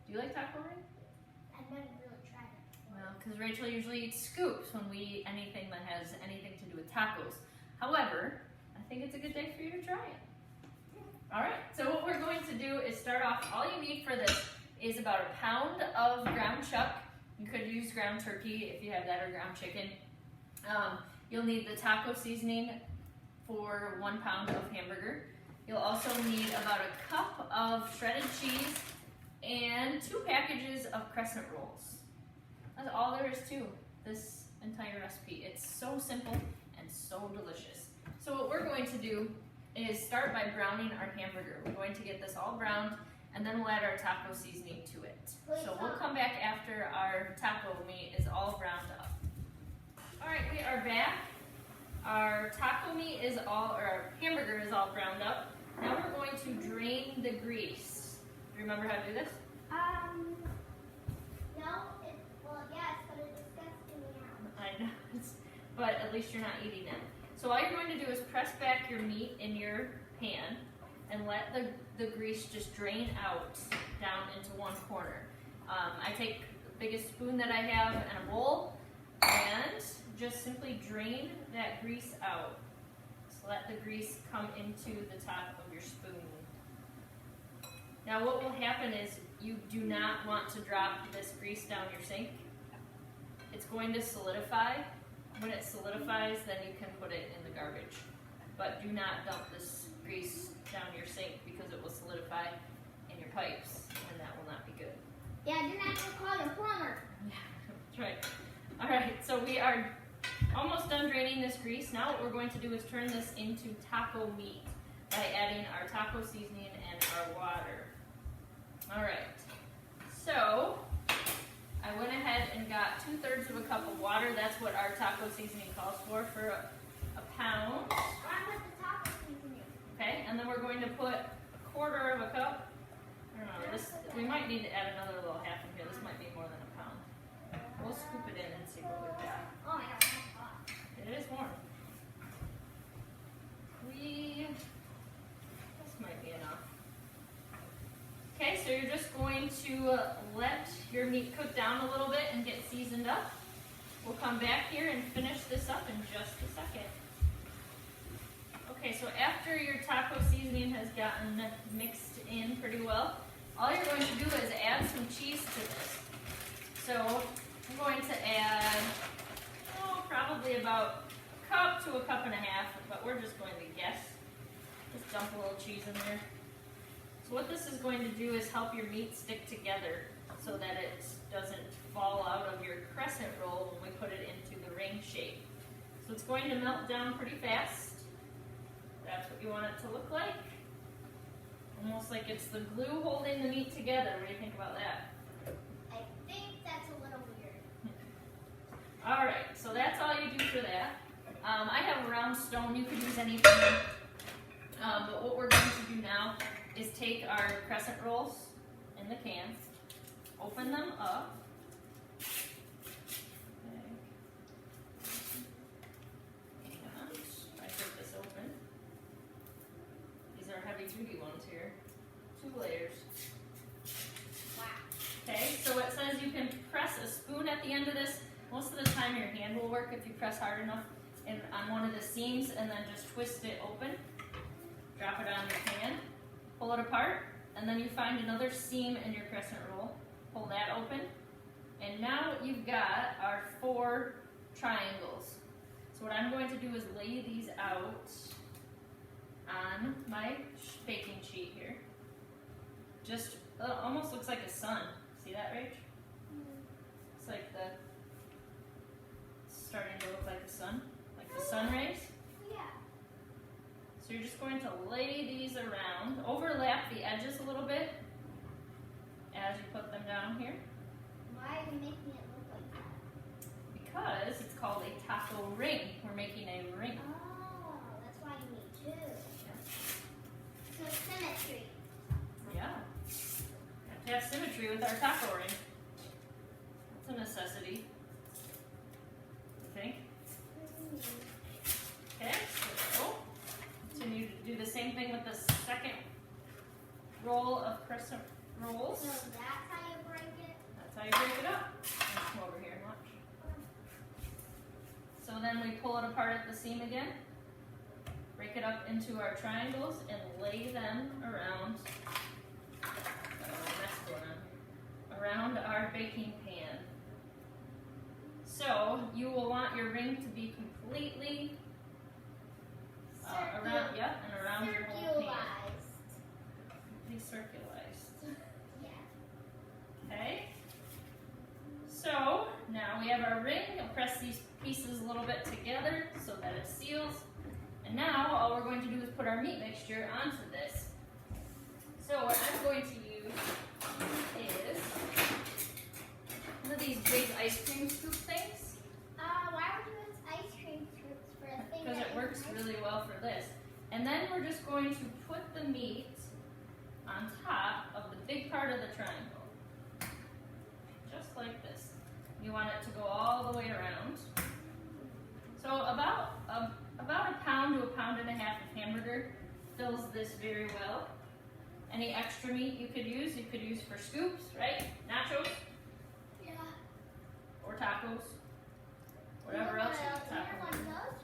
Do you like taco ring? I've never really tried it. Well, because Rachel usually eats scoops when we eat anything that has anything to do with tacos. However, I think it's a good day for you to try it. All right, so what we're going to do is start off, all you need for this is about a pound of ground chuck. You could use ground turkey if you have that, or ground chicken. You'll need the taco seasoning for 1 pound of hamburger. You'll also need about a cup of shredded cheese and 2 packages of crescent rolls. That's all there is to this entire recipe. It's so simple and so delicious. So what we're going to do is start by browning our hamburger. We're going to get this all browned, and then we'll add our taco seasoning to it. So we'll come back after our taco meat is all browned up. All right, we are back. Our taco meat is all, or our hamburger is all browned up. Now we're going to drain the grease. Do you remember how to do this? No, well, yes, but it disgusts me out. I know, but at least you're not eating it. So all you're going to do is press back your meat in your pan and let the grease just drain out down into one corner. I take the biggest spoon that I have in a bowl and just simply drain that grease out. So let the grease come into the top of your spoon. Now what will happen is you do not want to drop this grease down your sink. It's going to solidify. When it solidifies, then you can put it in the garbage. But do not dump this grease down your sink because it will solidify in your pipes, and that will not be good. Yeah, then I have to call your plumber. Yeah, that's right. All right, so we are almost done draining this grease. Now what we're going to do is turn this into taco meat by adding our taco seasoning and our water. All right, so I went ahead and got 2/3 of a cup of water. That's what our taco seasoning calls for a pound. I put the taco seasoning. Okay, and then we're going to put 1/4 of a cup. I don't know, this, we might need to add another little half in here. This might be more than a pound. We'll scoop it in and see what we've got. Oh my god, that's hot. It is warm. This might be enough. Okay, so you're just going to let your meat cook down a little bit and get seasoned up. We'll come back here and finish this up in just a second. Okay, so after your taco seasoning has gotten mixed in pretty well, all you're going to do is add some cheese to this. So I'm going to add probably about a cup to a cup and a half, but we're just going to guess. Just dump a little cheese in there. So what this is going to do is help your meat stick together so that it doesn't fall out of your crescent roll when we put it into the ring shape. So it's going to melt down pretty fast. That's what you want it to look like. Almost like it's the glue holding the meat together. What do you think about that? I think that's a little weird. All right, so that's all you do for that. I have a round stone. You could use anything. But what we're going to do now is take our crescent rolls in the can, open them up. Okay. And I put this open. These are heavy duty ones here. 2 layers. Wow. Okay, so it says you can press a spoon at the end of this. Most of the time your hand will work if you press hard enough on one of the seams, and then just twist it open. Drop it on your pan, pull it apart, and then you find another seam in your crescent roll. Pull that open, and now what you've got are 4 triangles. So what I'm going to do is lay these out on my baking sheet here. Just almost looks like a sun. See that, Rach? It's like it's starting to look like a sun, like the sun rays. Yeah. So you're just going to lay these around, overlap the edges a little bit as you put them down here. Why are you making it look like that? Because it's called a taco ring. We're making a ring. Oh, that's why you need 2. Yeah. So symmetry. Yeah. We have to have symmetry with our taco ring. That's a necessity. You think? Okay, so continue to do the same thing with the second roll of crescent rolls. So that's how you gently pull it apart at the seam again. Break it up into our triangles and lay them around, around our baking pan. So you will want your ring to be completely around, yeah, and around your whole pan. Circularized. Yeah. Okay. So now we have our ring. I'll press these pieces a little bit together so that it seals. And now all we're going to do is put our meat mixture onto this. So what I'm going to use is one of these big ice cream scoop things. Why would you use ice cream scoops for a thing? Because it works really well for this. And then we're just going to put the meat on top of the big part of the triangle. Just like this. You want it to go all the way around. So about a pound to a pound and a half of hamburger fills this very well. Any extra meat you could use for scoops, right? Nachos? Yeah. Or tacos. Whatever else you taco. One of those?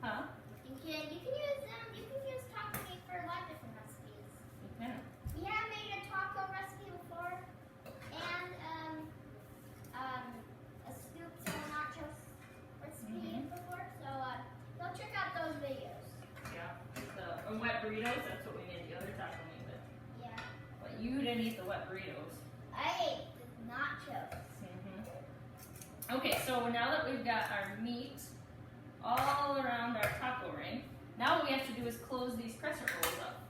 Huh? You can use taco meat for a lot of different recipes. You can. Yeah, I made a taco recipe before, and a scoop or nachos recipe before. So go check out those videos. Yeah. The wet burritos, that's what we made the other taco meat with. Yeah. But you didn't eat the wet burritos. I ate the nachos. Okay, so now that we've got our meat all around our taco ring, now what we have to do is close these crescent rolls up.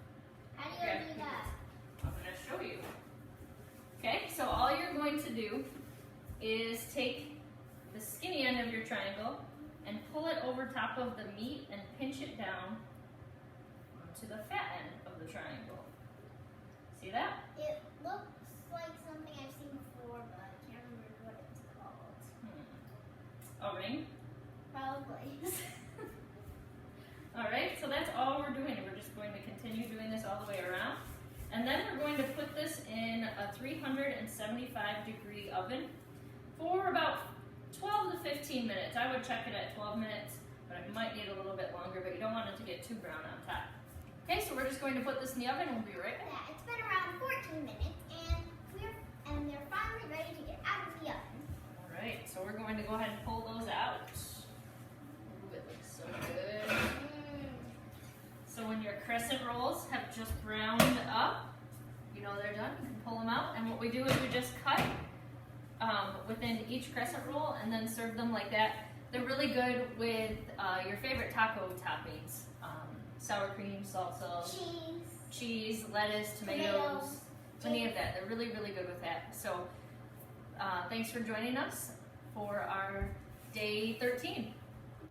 How do you do that? I'm going to show you. Okay, so all you're going to do is take the skinny end of your triangle and pull it over top of the meat and pinch it down onto the fat end of the triangle. See that? It looks like something I've seen before, but I can't remember what it's called. A ring? Probably. Alright, so that's all we're doing. We're just going to continue doing this all the way around. And then we're going to put this in a 375 degree oven for about 12 to 15 minutes. I would check it at 12 minutes, but it might need a little bit longer, but you don't want it to get too brown on top. Okay, so we're just going to put this in the oven and we'll be right back. Yeah, it's been around 14 minutes, and they're finally ready to get out of the oven. Alright, so we're going to go ahead and pull those out. Ooh, it looks so good. So when your crescent rolls have just browned up, you know they're done. You can pull them out, and what we do is we just cut within each crescent roll and then serve them like that. They're really good with your favorite taco toppings. Sour cream, salsa, cheese, lettuce, tomatoes, any of that. They're really, really good with that. So thanks for joining us for our day 13.